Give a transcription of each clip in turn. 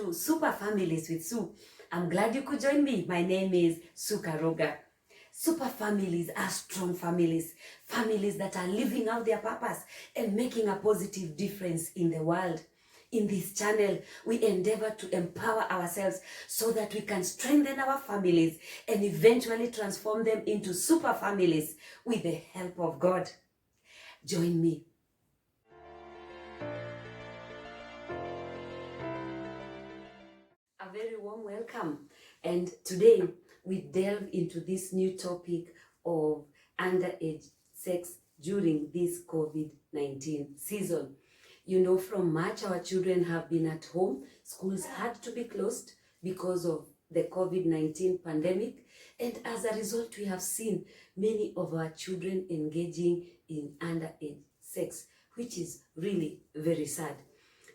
to Super Families with Sue. I'm glad you could join me. My name is Sue Karoga. Super families are strong families, families that are living out their purpose and making a positive difference in the world. In this channel, we endeavor to empower ourselves so that we can strengthen our families and eventually transform them into super families with the help of God. Join me. A very warm welcome. And today we delve into this new topic of underage sex during this COVID-19 season. You know, from March, our children have been at home. Schools had to be closed because of the COVID-19 pandemic. And as a result, we have seen many of our children engaging in underage sex, which is really very sad.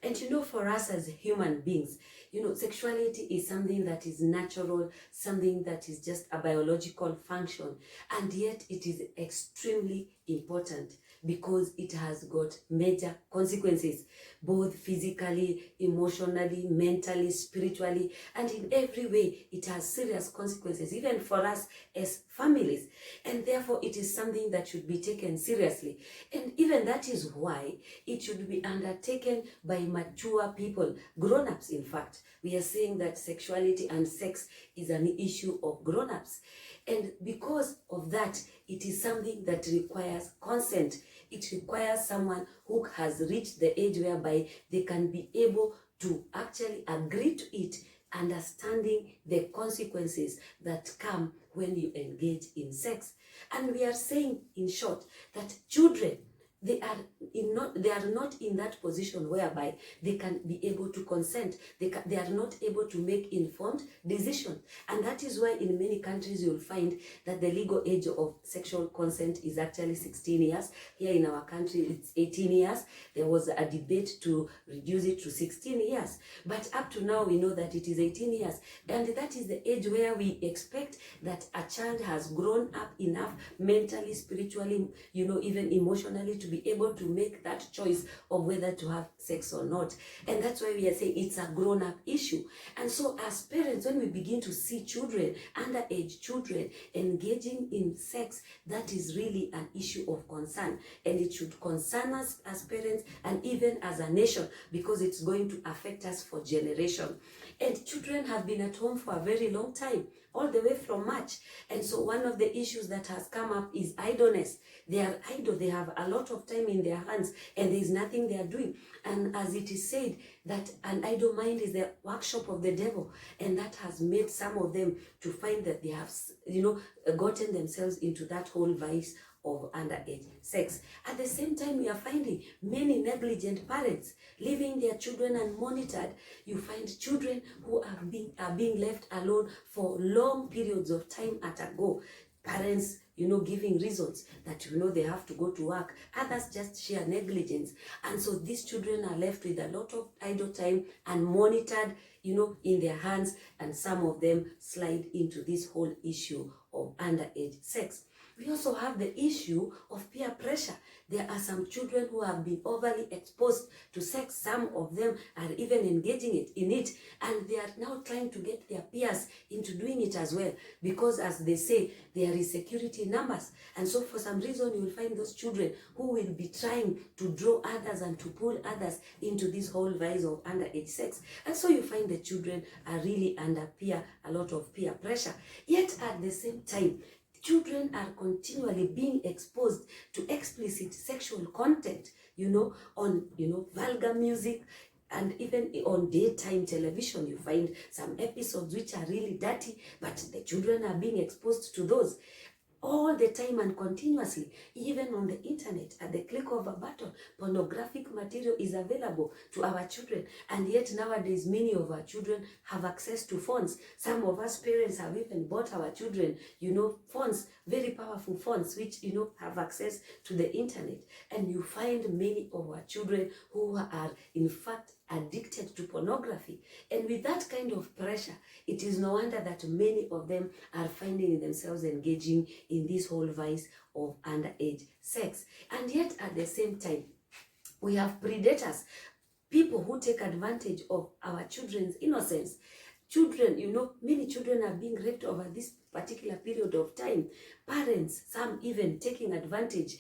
And you know, for us as human beings, you know, sexuality is something that is natural, something that is just a biological function. And yet it is extremely important because it has got major consequences, both physically, emotionally, mentally, spiritually, and in every way it has serious consequences, even for us as families. And therefore it is something that should be taken seriously. And even that is why it should be undertaken by mature people, grown-ups in fact. We are saying that sexuality and sex is an issue of grown-ups. And because of that, it is something that requires consent. It requires someone who has reached the age whereby they can be able to actually agree to it, understanding the consequences that come when you engage in sex. And we are saying, in short, that children, they are not in that position whereby they can be able to consent. They are not able to make informed decisions. And that is why in many countries you'll find that the legal age of sexual consent is actually 16 years. Here in our country, it's 18 years. There was a debate to reduce it to 16 years. But up to now, we know that it is 18 years. And that is the age where we expect that a child has grown up enough mentally, spiritually, you know, even emotionally to be able to make that choice of whether to have sex or not. And that's why we are saying it's a grown-up issue. And so as parents, when we begin to see children, underage children, engaging in sex, that is really an issue of concern. And it should concern us as parents and even as a nation, because it's going to affect us for generations. And children have been at home for a very long time, all the way from March. And so one of the issues that has come up is idleness. They are idle, they have a lot of time in their hands and there is nothing they are doing. And as it is said, that an idle mind is the workshop of the devil, and that has made some of them to find that they have, you know, gotten themselves into that whole vice of underage sex. At the same time, we are finding many negligent parents leaving their children unmonitored. You find children who are being left alone for long periods of time at a go. Parents, you know, giving reasons that, you know, they have to go to work. Others just share negligence. And so these children are left with a lot of idle time and monitored, you know, in their hands. And some of them slide into this whole issue of underage sex. We also have the issue of peer pressure. There are some children who have been overly exposed to sex. Some of them are even engaging in it, and they are now trying to get their peers into doing it as well, because as they say, there is security in numbers. And so for some reason, you will find those children who will be trying to draw others and to pull others into this whole vice of underage sex. And so you find the children are really under a lot of peer pressure. Yet at the same time, children are continually being exposed to explicit sexual content, you know, on, you know, vulgar music, and even on daytime television. You find some episodes which are really dirty, but the children are being exposed to those all the time and continuously. Even on the internet, at the click of a button, pornographic material is available to our children. And yet nowadays, many of our children have access to phones. Some of us parents have even bought our children, you know, phones, very powerful phones, which, you know, have access to the internet. And you find many of our children who are in fact addicted to pornography. And with that kind of pressure, it is no wonder that many of them are finding themselves engaging in this whole vice of underage sex. And yet at the same time, we have predators, people who take advantage of our children's innocence. Children, many children are being raped over this particular period of time. Parents, some even taking advantage,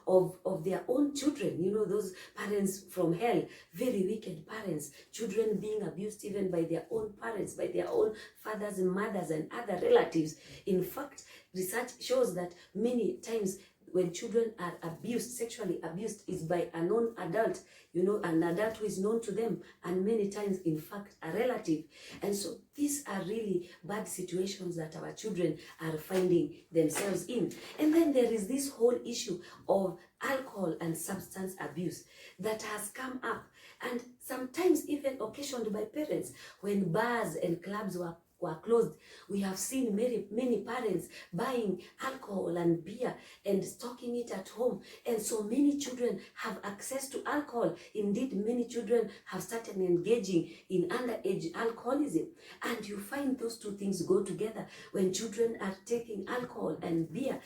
of their own children. Those parents from hell, very wicked parents. Children being abused even by their own parents, by their own fathers and mothers and other relatives. In fact, research shows that many times when children are abused, sexually abused, is by a non-adult, an adult who is known to them, and many times, in fact, a relative. And so these are really bad situations that our children are finding themselves in. And then there is this whole issue of alcohol and substance abuse that has come up, and sometimes even occasioned by parents. When bars and clubs were closed, we have seen many parents buying alcohol and beer and stocking it at home, and so many children have access to alcohol. Indeed, many children have started engaging in underage alcoholism, and you find those two things go together. When children are taking alcohol and beer,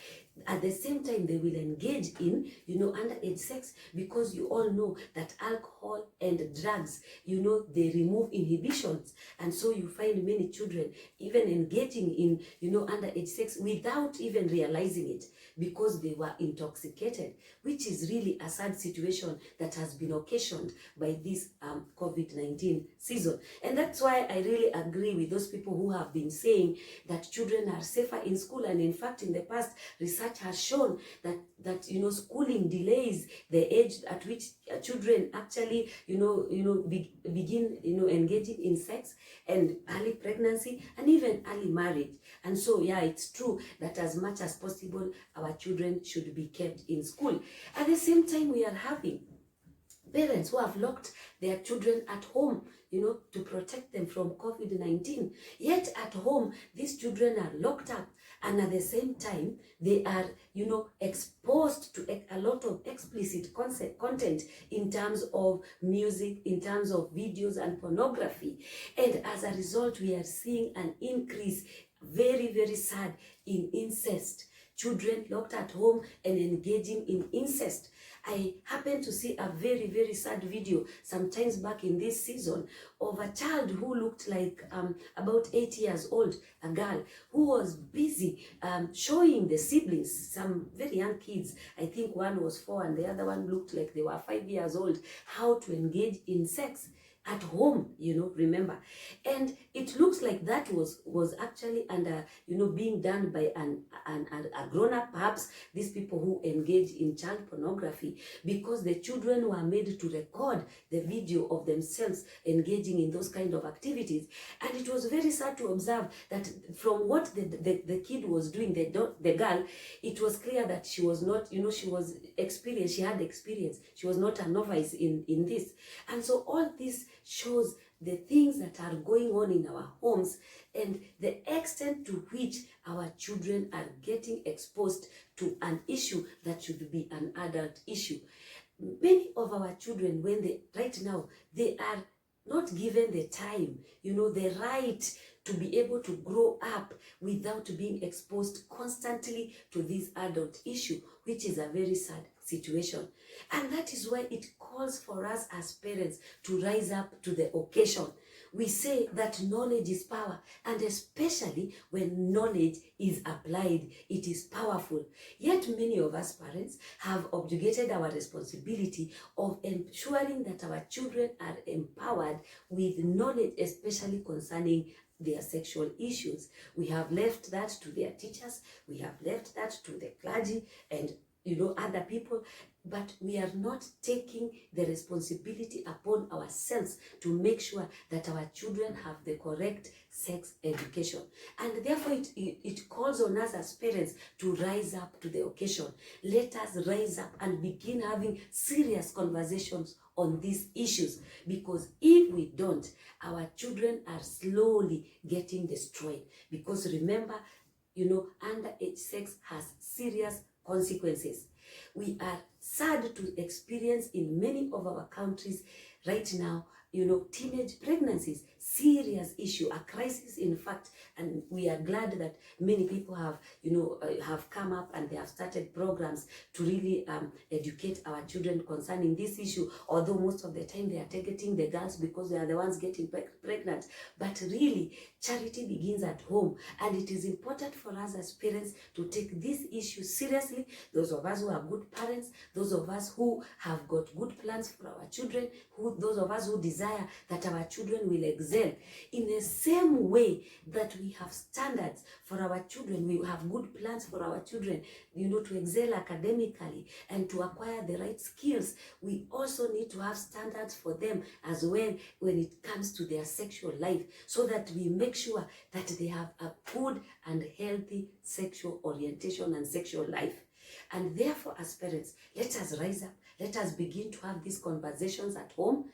at the same time they will engage in underage sex, because you all know that alcohol and drugs, they remove inhibitions, and so you find many children even engaging in underage sex without even realizing it, because they were intoxicated, which is really a sad situation that has been occasioned by this COVID-19 season. And that's why I really agree with those people who have been saying that children are safer in school. And in fact, in the past, research has shown that schooling delays the age at which children actually begin engaging in sex, and early pregnancy, and even early marriage. And so it's true that as much as possible our children should be kept in school. At the same time, we are having parents who have locked their children at home, to protect them from COVID-19. Yet at home, these children are locked up, and at the same time, they are, exposed to a lot of explicit content in terms of music, in terms of videos and pornography. And as a result, we are seeing an increase, very, very sad, in incest. Children locked at home and engaging in incest. I happened to see a very, very sad video sometimes back in this season of a child who looked like about 8 years old, a girl who was busy showing the siblings, some very young kids, I think one was 4 and the other one looked like they were 5 years old, how to engage in sex at home, remember. And it looks like that was actually under, being done by a grown-up, perhaps these people who engage in child pornography, because the children were made to record the video of themselves engaging in those kind of activities. And it was very sad to observe that from what the kid was doing, the girl, it was clear that she was not, she was experienced, she had experience, she was not a novice in this. And so all this shows the things that are going on in our homes and the extent to which our children are getting exposed to an issue that should be an adult issue. Many of our children, right now, they are not given the time, the right to be able to grow up without being exposed constantly to this adult issue, which is a very sad situation. And that is why it calls for us as parents to rise up to the occasion. We say that knowledge is power, and especially when knowledge is applied, it is powerful. Yet many of us parents have abdicated our responsibility of ensuring that our children are empowered with knowledge, especially concerning their sexual issues. We have left that to their teachers, we have left that to the clergy and other people, but we are not taking the responsibility upon ourselves to make sure that our children have the correct sex education. And therefore it calls on us as parents to rise up to the occasion. Let us rise up and begin having serious conversations on these issues, because if we don't, our children are slowly getting destroyed. Because remember, underage sex has serious consequences. We are sad to experience in many of our countries right now, teenage pregnancies, serious issue, a crisis in fact, and we are glad that many people have, have come up and they have started programs to really educate our children concerning this issue, although most of the time they are targeting the girls because they are the ones getting pregnant. But really, charity begins at home, and it is important for us as parents to take this issue seriously. Those of us who are good parents, those of us who have got good plans for our children, those of us who desire that our children will excel. In the same way that we have standards for our children, we have good plans for our children, to excel academically and to acquire the right skills. We also need to have standards for them as well when it comes to their sexual life, so that we make sure that they have a good and healthy sexual orientation and sexual life. And therefore, as parents, let us rise up. Let us begin to have these conversations at home.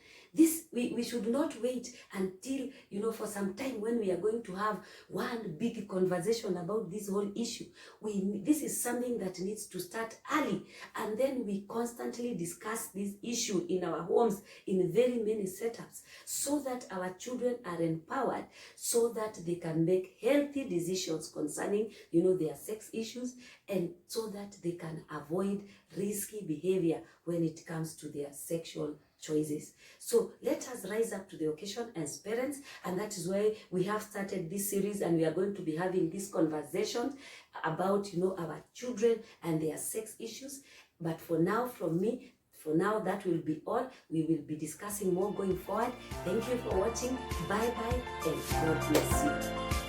We should not wait until, for some time when we are going to have one big conversation about this whole issue. This is something that needs to start early, and then we constantly discuss this issue in our homes in very many setups, so that our children are empowered, so that they can make healthy decisions concerning, their sex issues, and so that they can avoid risky behavior when it comes to their sexual choices. So let us rise up to the occasion as parents, and that is why we have started this series, and we are going to be having these conversations about, our children and their sex issues. But for now, from me, that will be all. We will be discussing more going forward. Thank you for watching. Bye bye, and God bless you.